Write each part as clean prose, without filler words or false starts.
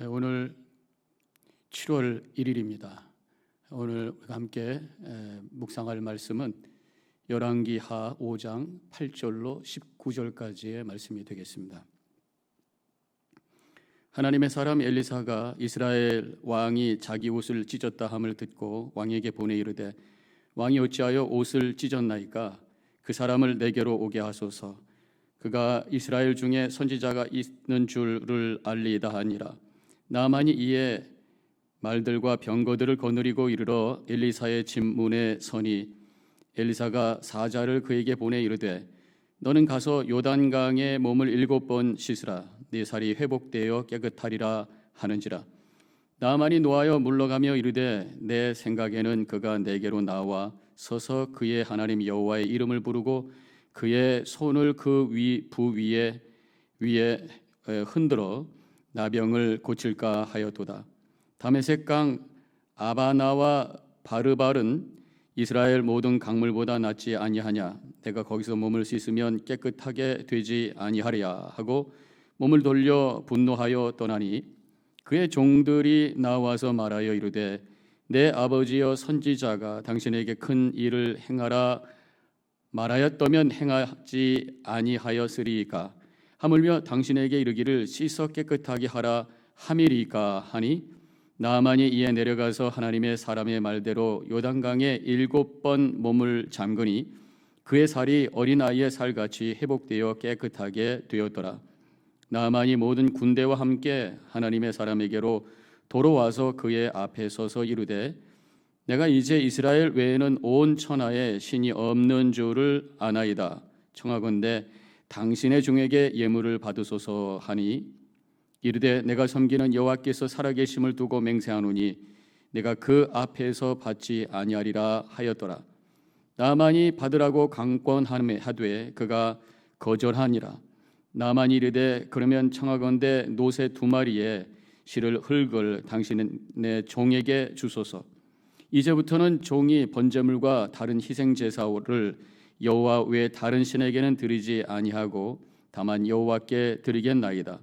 오늘 7월 1일입니다. 오늘 함께 묵상할 말씀은 열왕기하 5장 8절로 19절까지의 말씀이 되겠습니다. 하나님의 사람 엘리사가 이스라엘 왕이 자기 옷을 찢었다 함을 듣고 왕에게 보내 이르되, 왕이 어찌하여 옷을 찢었나이까? 그 사람을 내게로 오게 하소서. 그가 이스라엘 중에 선지자가 있는 줄을 알리이다 하니라. 나만이 이에 말들과 병거들을 거느리고 이르러 엘리사의 집 문에 서니, 엘리사가 사자를 그에게 보내 이르되, 너는 가서 요단강에 몸을 7번 씻으라. 네 살이 회복되어 깨끗하리라 하는지라. 나만이 노하여 물러가며 이르되, 내 생각에는 그가 내게로 나와 서서 그의 하나님 여호와의 이름을 부르고 그의 손을 그 부 위에 흔들어 나병을 고칠까 하였도다. 다메섹강 아바나와 바르발은 이스라엘 모든 강물보다 낫지 아니하냐? 내가 거기서 몸을 씻으면 깨끗하게 되지 아니하리야 하고 몸을 돌려 분노하여 떠나니, 그의 종들이 나와서 말하여 이르되, 내 아버지여 선지자가 당신에게 큰 일을 행하라 말하였다면 행하지 아니하였으리이까? 하물며 당신에게 이르기를 씻어 깨끗하게 하라 함이리까 하니, 나만이 이에 내려가서 하나님의 사람의 말대로 요단강에 7번 몸을 잠그니 그의 살이 어린아이의 살같이 회복되어 깨끗하게 되었더라. 나만이 모든 군대와 함께 하나님의 사람에게로 돌아와서 그의 앞에 서서 이르되, 내가 이제 이스라엘 외에는 온 천하에 신이 없는 줄을 아나이다. 청하건대 당신의 종에게 예물을 받으소서 하니, 이르되, 내가 섬기는 여호와께서 살아계심을 두고 맹세하노니 내가 그 앞에서 받지 아니하리라 하였더라. 나만이 받으라고 강권하되 그가 거절하니라. 나만이 이르되, 그러면 청하건대 노새 2마리에 실을 흙을 당신의 종에게 주소서. 이제부터는 종이 번제물과 다른 희생 제사를 여호와 외 다른 신에게는 드리지 아니하고 다만 여호와께 드리겠나이다.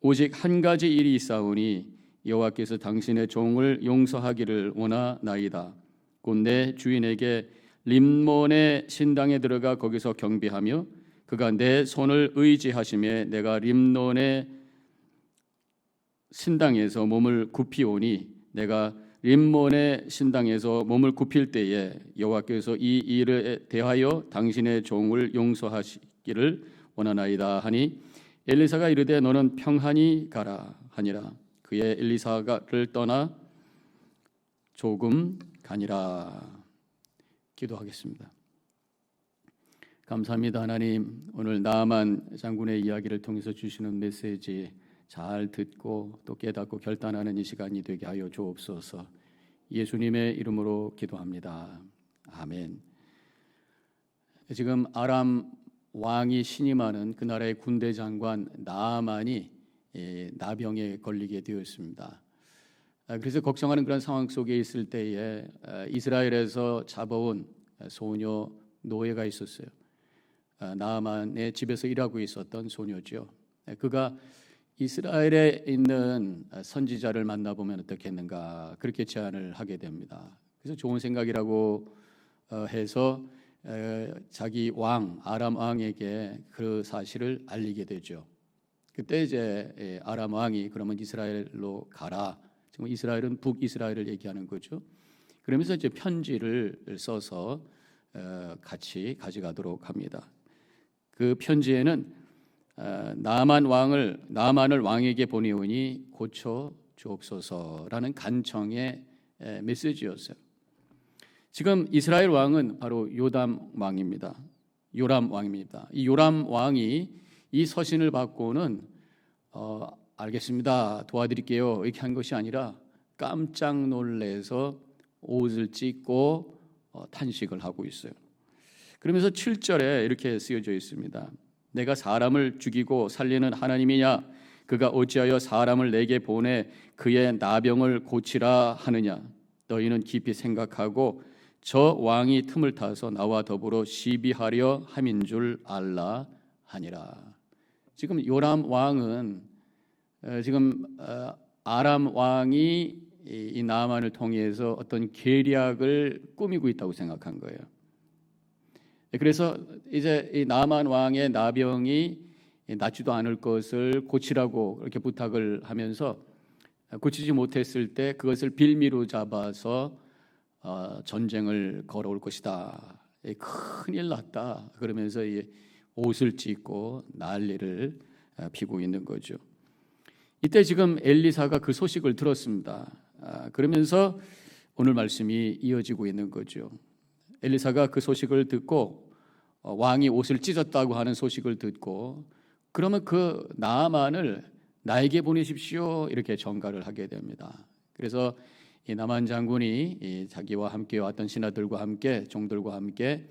오직 한 가지 일이 있사오니 여호와께서 당신의 종을 용서하기를 원하나이다. 곧 내 주인에게 림몬의 신당에 들어가 거기서 경배하며 그가 내 손을 의지하심에 내가 림몬의 신당에서 몸을 굽히오니, 내가 림몬의 신당에서 몸을 굽힐 때에 여호와께서 이 일에 대하여 당신의 종을 용서하시기를 원하나이다 하니, 엘리사가 이르되, 너는 평안히 가라 하니라. 그의 엘리사를 떠나 조금 가니라. 기도하겠습니다. 감사합니다. 하나님, 오늘 나만 장군의 이야기를 통해서 주시는 메시지 잘 듣고 또 깨닫고 결단하는 이 시간이 되게 하여 주옵소서. 예수님의 이름으로 기도합니다. 아멘. 지금 아람 왕이 신임하는 그 나라의 군대 장관 나아만이 나병에 걸리게 되었습니다. 그래서 걱정하는 그런 상황 속에 있을 때에 이스라엘에서 잡아온 소녀 노예가 있었어요. 나아만의 집에서 일하고 있었던 소녀죠. 그가 이스라엘에 있는 선지자를 만나보면 어떻겠는가, 그렇게 제안을 하게 됩니다. 그래서 좋은 생각이라고 해서 자기 왕 아람 왕에게 그 사실을 알리게 되죠. 그때 이제 아람 왕이 그러면 이스라엘로 가라. 지금 이스라엘은 북이스라엘을 얘기하는 거죠. 그러면서 이제 편지를 써서 같이 가져가도록 합니다. 그 편지에는 나아만을 왕에게 보내오니 고쳐 주옵소서라는 간청의 메시지였어요. 지금 이스라엘 왕은 바로 요람 왕입니다. 이 요람 왕이 이 서신을 받고는 알겠습니다, 도와드릴게요 이렇게 한 것이 아니라 깜짝 놀래서 옷을 찢고 탄식을 하고 있어요. 그러면서 7절에 이렇게 쓰여져 있습니다. 내가 사람을 죽이고 살리는 하나님이냐? 그가 어찌하여 사람을 내게 보내 그의 나병을 고치라 하느냐? 너희는 깊이 생각하고 저 왕이 틈을 타서 나와 더불어 시비하려 함인 줄 알라 하니라. 지금 요람 왕은 지금 아람 왕이 이 나아만을 통해서 어떤 계략을 꾸미고 있다고 생각한 거예요. 그래서 이제 이 나아만 왕의 나병이 낫지도 않을 것을 고치라고 이렇게 부탁을 하면서 고치지 못했을 때 그것을 빌미로 잡아서 전쟁을 걸어올 것이다. 큰일 났다. 그러면서 옷을 찢고 난리를 피고 있는 거죠. 이때 지금 엘리사가 그 소식을 들었습니다. 그러면서 오늘 말씀이 이어지고 있는 거죠. 엘리사가 그 소식을 듣고 왕이 옷을 찢었다고 하는 소식을 듣고 그러면 그 나아만을 나에게 보내십시오 이렇게 전가를 하게 됩니다. 그래서 이 나만 장군이 자기와 함께 왔던 신하들과 함께 종들과 함께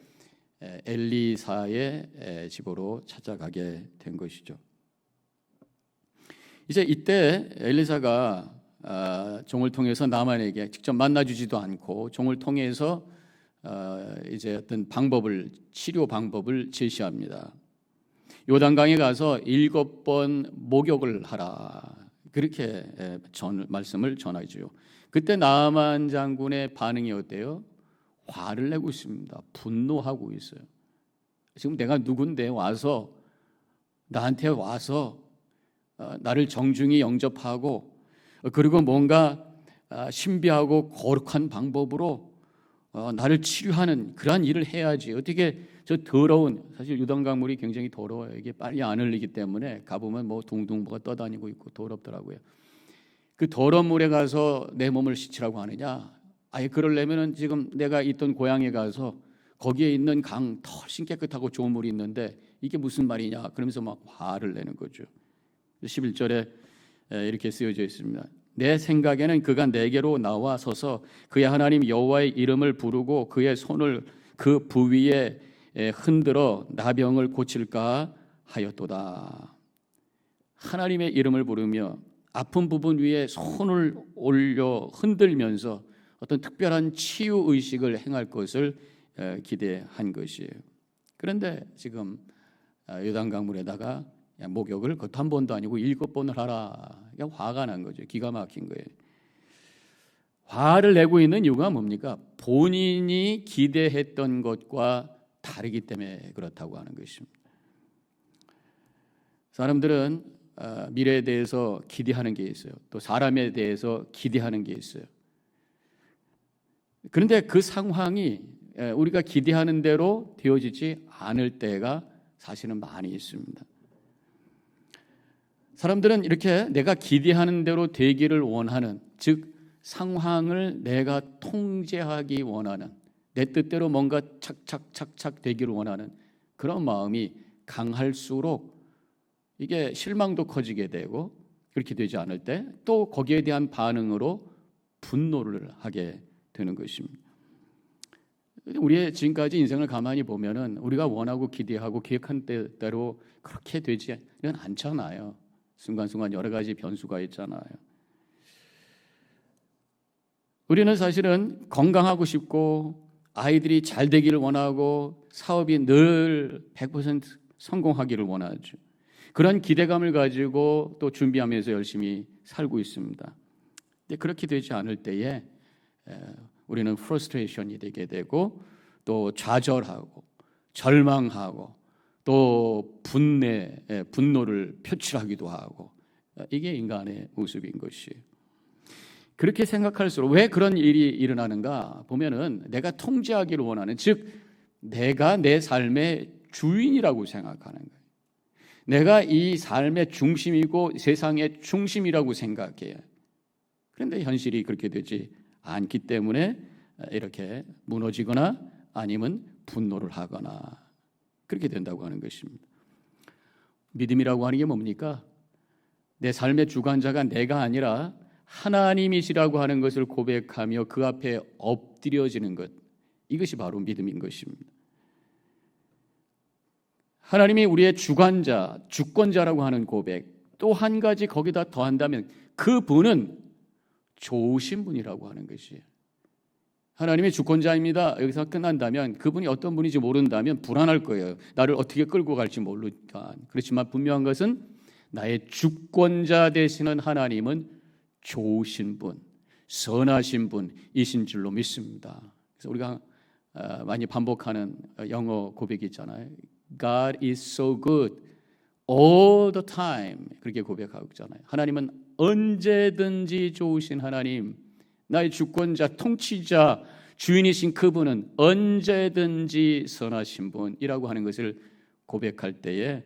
엘리사의 집으로 찾아가게 된 것이죠. 이제 이때 엘리사가 종을 통해서 나만에게 직접 만나주지도 않고 종을 통해서 이제 어떤 치료 방법을 제시합니다. 요단강에 가서 7번 목욕을 하라 그렇게 말씀을 전하죠. 그때 나아만 장군의 반응이 어때요? 화를 내고 있습니다. 분노하고 있어요. 지금 내가 누군데 나한테 와서 나를 정중히 영접하고 그리고 뭔가 신비하고 거룩한 방법으로 나를 치료하는 그러한 일을 해야지. 어떻게 저 더러운, 사실 요단강물이 굉장히 더러워요. 이게 빨리 안 흘리기 때문에 가보면 뭐 둥둥 뭐가 떠다니고 있고 더럽더라고요. 그 더러운 물에 가서 내 몸을 씻으라고 하느냐? 아예 그러려면은 지금 내가 있던 고향에 가서 거기에 있는 강 훨씬 깨끗하고 좋은 물이 있는데 이게 무슨 말이냐? 그러면서 막 화를 내는 거죠. 11절에 이렇게 쓰여져 있습니다. 내 생각에는 그가 내게로 나와 서서 그의 하나님 여호와의 이름을 부르고 그의 손을 그 부위에 흔들어 나병을 고칠까 하였도다. 하나님의 이름을 부르며 아픈 부분 위에 손을 올려 흔들면서 어떤 특별한 치유 의식을 행할 것을 기대한 것이에요. 그런데 지금 요단강물에다가 목욕을 그것도 한 번도 아니고 7번을 하라. 화가 난 거죠. 기가 막힌 거예요. 화를 내고 있는 이유가 뭡니까? 본인이 기대했던 것과 다르기 때문에 그렇다고 하는 것입니다. 사람들은 미래에 대해서 기대하는 게 있어요. 또 사람에 대해서 기대하는 게 있어요. 그런데 그 상황이 우리가 기대하는 대로 되어지지 않을 때가 사실은 많이 있습니다. 사람들은 이렇게 내가 기대하는 대로 되기를 원하는, 즉 상황을 내가 통제하기 원하는, 내 뜻대로 뭔가 착착착착 되기를 원하는 그런 마음이 강할수록 이게 실망도 커지게 되고, 그렇게 되지 않을 때 또 거기에 대한 반응으로 분노를 하게 되는 것입니다. 우리의 지금까지 인생을 가만히 보면은 우리가 원하고 기대하고 계획한 때대로 그렇게 되지는 않잖아요. 순간순간 여러 가지 변수가 있잖아요. 우리는 사실은 건강하고 싶고 아이들이 잘 되기를 원하고 사업이 늘 100% 성공하기를 원하죠. 그런 기대감을 가지고 또 준비하면서 열심히 살고 있습니다. 근데 그렇게 되지 않을 때에 우리는 프러스트레이션이 되게 되고 또 좌절하고 절망하고 또 분노를 표출하기도 하고, 이게 인간의 모습인 것이에요. 그렇게 생각할수록 왜 그런 일이 일어나는가 보면은 내가 통제하기를 원하는, 즉 내가 내 삶의 주인이라고 생각하는 거예요. 내가 이 삶의 중심이고 세상의 중심이라고 생각해요. 그런데 현실이 그렇게 되지 않기 때문에 이렇게 무너지거나 아니면 분노를 하거나 그렇게 된다고 하는 것입니다. 믿음이라고 하는 게 뭡니까? 내 삶의 주관자가 내가 아니라 하나님이시라고 하는 것을 고백하며 그 앞에 엎드려지는 것, 이것이 바로 믿음인 것입니다. 하나님이 우리의 주관자, 주권자라고 하는 고백, 또 한 가지 거기다 더한다면 그분은 좋으신 분이라고 하는 것이에요. 하나님의 주권자입니다. 여기서 끝난다면 그분이 어떤 분인지 모른다면 불안할 거예요. 나를 어떻게 끌고 갈지 모르니까. 그렇지만 분명한 것은 나의 주권자 되시는 하나님은 좋으신 분, 선하신 분이신 줄로 믿습니다. 그래서 우리가 많이 반복하는 영어 고백이 있잖아요. God is so good all the time. 그렇게 고백하고 있잖아요. 하나님은 언제든지 좋으신 하나님, 나의 주권자, 통치자, 주인이신 그분은 언제든지 선하신 분이라고 하는 것을 고백할 때에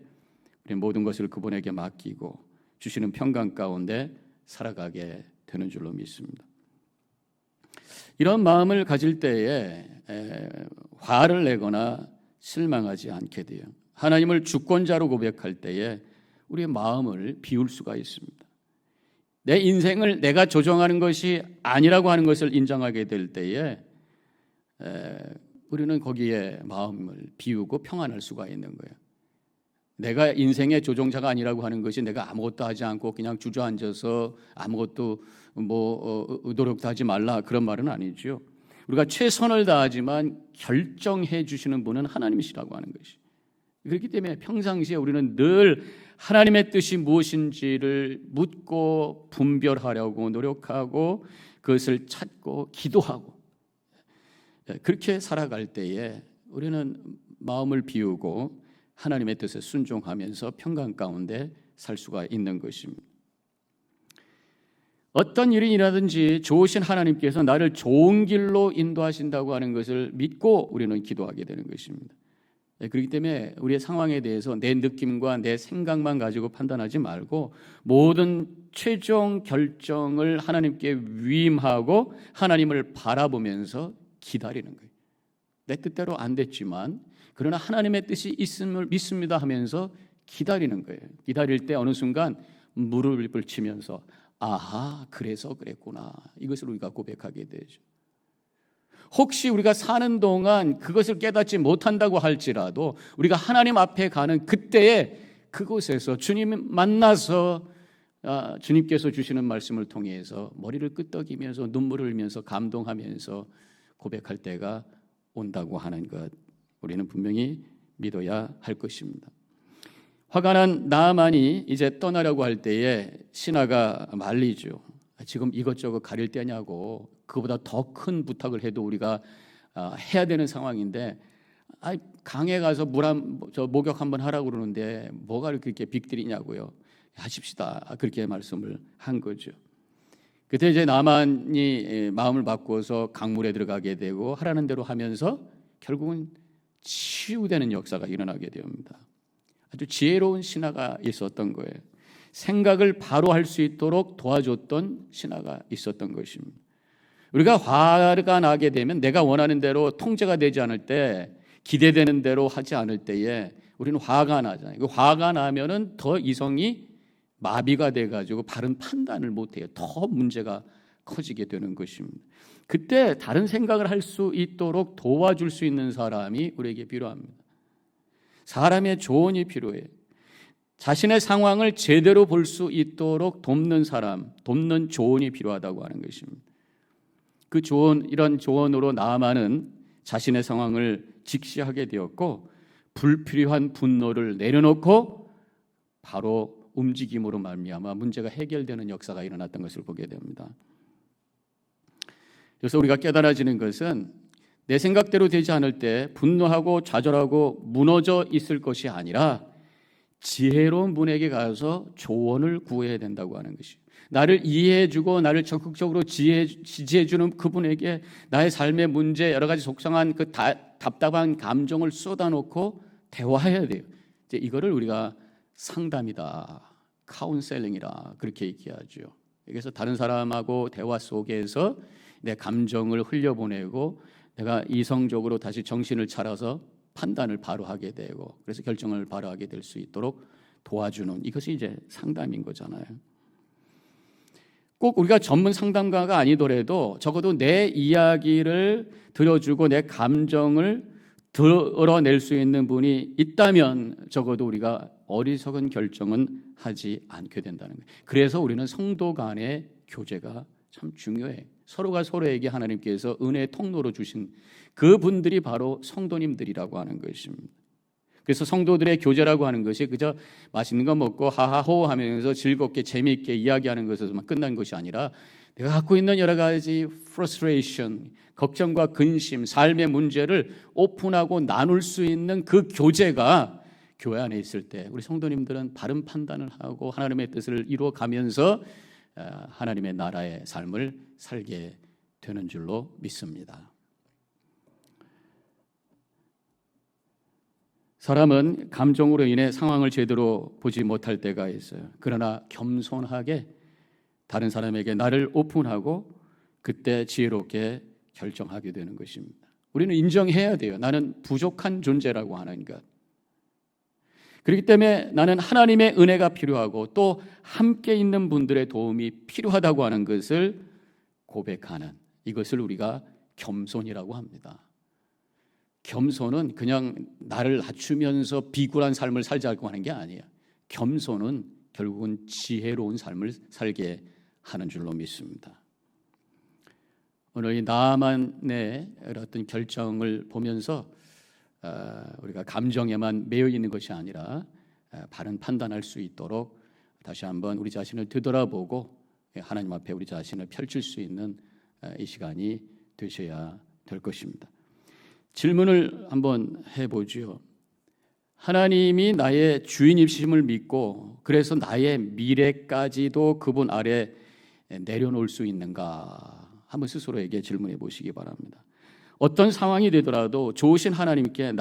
우리 모든 것을 그분에게 맡기고 주시는 평강 가운데 살아가게 되는 줄로 믿습니다. 이런 마음을 가질 때에 화를 내거나 실망하지 않게 돼요. 하나님을 주권자로 고백할 때에 우리의 마음을 비울 수가 있습니다. 내 인생을 내가 조정하는 것이 아니라고 하는 것을 인정하게 될 때에 우리는 거기에 마음을 비우고 평안할 수가 있는 거예요. 내가 인생의 조종자가 아니라고 하는 것이 내가 아무것도 하지 않고 그냥 주저앉아서 아무것도 노력도 하지 말라, 그런 말은 아니죠. 우리가 최선을 다하지만 결정해 주시는 분은 하나님이시라고 하는 것이. 그렇기 때문에 평상시에 우리는 늘 하나님의 뜻이 무엇인지를 묻고 분별하려고 노력하고 그것을 찾고 기도하고 그렇게 살아갈 때에 우리는 마음을 비우고 하나님의 뜻에 순종하면서 평강 가운데 살 수가 있는 것입니다. 어떤 일이 일어나든지 좋으신 하나님께서 나를 좋은 길로 인도하신다고 하는 것을 믿고 우리는 기도하게 되는 것입니다. 그렇기 때문에 우리의 상황에 대해서 내 느낌과 내 생각만 가지고 판단하지 말고 모든 최종 결정을 하나님께 위임하고 하나님을 바라보면서 기다리는 거예요. 내 뜻대로 안 됐지만 그러나 하나님의 뜻이 있음을 믿습니다 하면서 기다리는 거예요. 기다릴 때 어느 순간 무릎을 치면서 아하, 그래서 그랬구나, 이것을 우리가 고백하게 되죠. 혹시 우리가 사는 동안 그것을 깨닫지 못한다고 할지라도 우리가 하나님 앞에 가는 그때에 그곳에서 주님 만나서 주님께서 주시는 말씀을 통해서 머리를 끄덕이면서 눈물을 흘리면서 감동하면서 고백할 때가 온다고 하는 것, 우리는 분명히 믿어야 할 것입니다. 화가 난 나아만이 이제 떠나려고 할 때에 신하가 말리죠. 지금 이것저것 가릴 때냐고, 그보다 더 큰 부탁을 해도 우리가 해야 되는 상황인데 강에 가서 목욕 한번 하라고 그러는데 뭐가 그렇게 빅딜이냐고요. 하십시다, 그렇게 말씀을 한 거죠. 그때 이제 나만이 마음을 바꾸어서 강물에 들어가게 되고 하라는 대로 하면서 결국은 치유되는 역사가 일어나게 됩니다. 아주 지혜로운 신하가 있었던 거예요. 생각을 바로 할 수 있도록 도와줬던 신하가 있었던 것입니다. 우리가 화가 나게 되면 내가 원하는 대로 통제가 되지 않을 때, 기대되는 대로 하지 않을 때에 우리는 화가 나잖아요. 화가 나면은 더 이성이 마비가 돼가지고 바른 판단을 못해요. 더 문제가 커지게 되는 것입니다. 그때 다른 생각을 할 수 있도록 도와줄 수 있는 사람이 우리에게 필요합니다. 사람의 조언이 필요해요. 자신의 상황을 제대로 볼 수 있도록 돕는 사람, 돕는 조언이 필요하다고 하는 것입니다. 그 조언, 이런 조언으로 나아만은 자신의 상황을 직시하게 되었고 불필요한 분노를 내려놓고 바로 움직임으로 말미암아 문제가 해결되는 역사가 일어났던 것을 보게 됩니다. 그래서 우리가 깨달아지는 것은 내 생각대로 되지 않을 때 분노하고 좌절하고 무너져 있을 것이 아니라 지혜로운 분에게 가서 조언을 구해야 된다고 하는 것이에요. 나를 이해해주고 나를 적극적으로 지지해주는 그분에게 나의 삶의 문제, 여러 가지 속상한 그 답답한 감정을 쏟아놓고 대화해야 돼요. 이제 이거를 우리가 상담이다, 카운셀링이라 그렇게 얘기하죠. 그래서 다른 사람하고 대화 속에서 내 감정을 흘려보내고 내가 이성적으로 다시 정신을 차려서 판단을 바로 하게 되고 그래서 결정을 바로 하게 될 수 있도록 도와주는, 이것이 이제 상담인 거잖아요. 꼭 우리가 전문 상담가가 아니더라도 적어도 내 이야기를 들어주고 내 감정을 드러낼 수 있는 분이 있다면 적어도 우리가 어리석은 결정은 하지 않게 된다는 거예요. 그래서 우리는 성도 간의 교제가 참 중요해요. 서로가 서로에게 하나님께서 은혜의 통로로 주신 그분들이 바로 성도님들이라고 하는 것입니다. 그래서 성도들의 교제라고 하는 것이 그저 맛있는 거 먹고 하하호 하면서 즐겁게 재미있게 이야기하는 것에서만 끝난 것이 아니라 내가 갖고 있는 여러 가지 frustration, 걱정과 근심, 삶의 문제를 오픈하고 나눌 수 있는 그 교제가 교회 안에 있을 때 우리 성도님들은 바른 판단을 하고 하나님의 뜻을 이루어가면서 하나님의 나라의 삶을 살게 되는 줄로 믿습니다. 사람은 감정으로 인해 상황을 제대로 보지 못할 때가 있어요. 그러나 겸손하게 다른 사람에게 나를 오픈하고 그때 지혜롭게 결정하게 되는 것입니다. 우리는 인정해야 돼요. 나는 부족한 존재라고 하는 것. 그렇기 때문에 나는 하나님의 은혜가 필요하고 또 함께 있는 분들의 도움이 필요하다고 하는 것을 고백하는, 이것을 우리가 겸손이라고 합니다. 겸손은 그냥 나를 낮추면서 비굴한 삶을 살자고 하는 게 아니에요. 겸손은 결국은 지혜로운 삶을 살게 하는 줄로 믿습니다. 오늘 이 나아만의 어떤 결정을 보면서 우리가 감정에만 매여 있는 것이 아니라 바른 판단할 수 있도록 다시 한번 우리 자신을 되돌아보고 하나님 앞에 우리 자신을 펼칠 수 있는 이 시간이 되셔야 될 것입니다. 질문을 한번 해보죠. 하나님이 나의 주인이심을 믿고 그래서 나의 미래까지도 그분 아래 내려놓을 수 있는가? 한번 스스로에게 질문해 보시기 바랍니다. 어떤 상황이 되더라도 좋으신 하나님께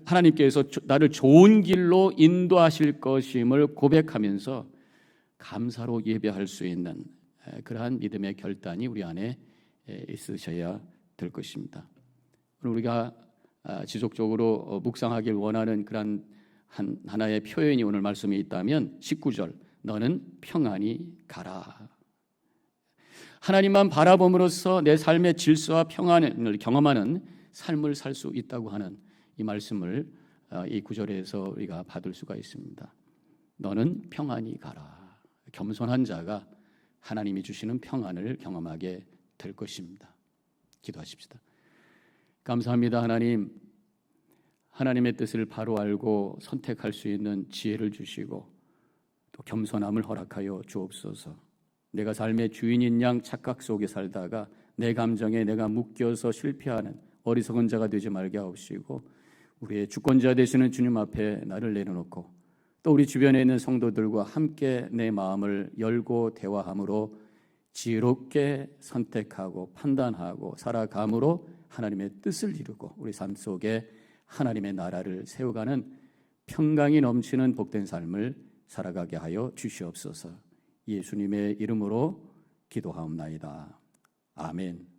하나님께서 나를 좋은 길로 인도하실 것임을 고백하면서 감사로 예배할 수 있는 그러한 믿음의 결단이 우리 안에 있으셔야 될 것입니다. 우리가 지속적으로 묵상하길 원하는 그런 하나의 표현이 오늘 말씀에 있다면 19절 너는 평안히 가라. 하나님만 바라봄으로써 내 삶의 질서와 평안을 경험하는 삶을 살 수 있다고 하는 이 말씀을 이 구절에서 우리가 받을 수가 있습니다. 너는 평안히 가라. 겸손한 자가 하나님이 주시는 평안을 경험하게 될 것입니다. 기도하십시다. 감사합니다. 하나님의 뜻을 바로 알고 선택할 수 있는 지혜를 주시고 또 겸손함을 허락하여 주옵소서. 내가 삶의 주인인 양 착각 속에 살다가 내 감정에 내가 묶여서 실패하는 어리석은 자가 되지 말게 하옵시고 우리의 주권자 되시는 주님 앞에 나를 내려놓고 또 우리 주변에 있는 성도들과 함께 내 마음을 열고 대화함으로 지혜롭게 선택하고 판단하고 살아감으로 하나님의 뜻을 이루고 우리 삶 속에 하나님의 나라를 세워가는 평강이 넘치는 복된 삶을 살아가게 하여 주시옵소서. 예수님의 이름으로 기도하옵나이다. 아멘.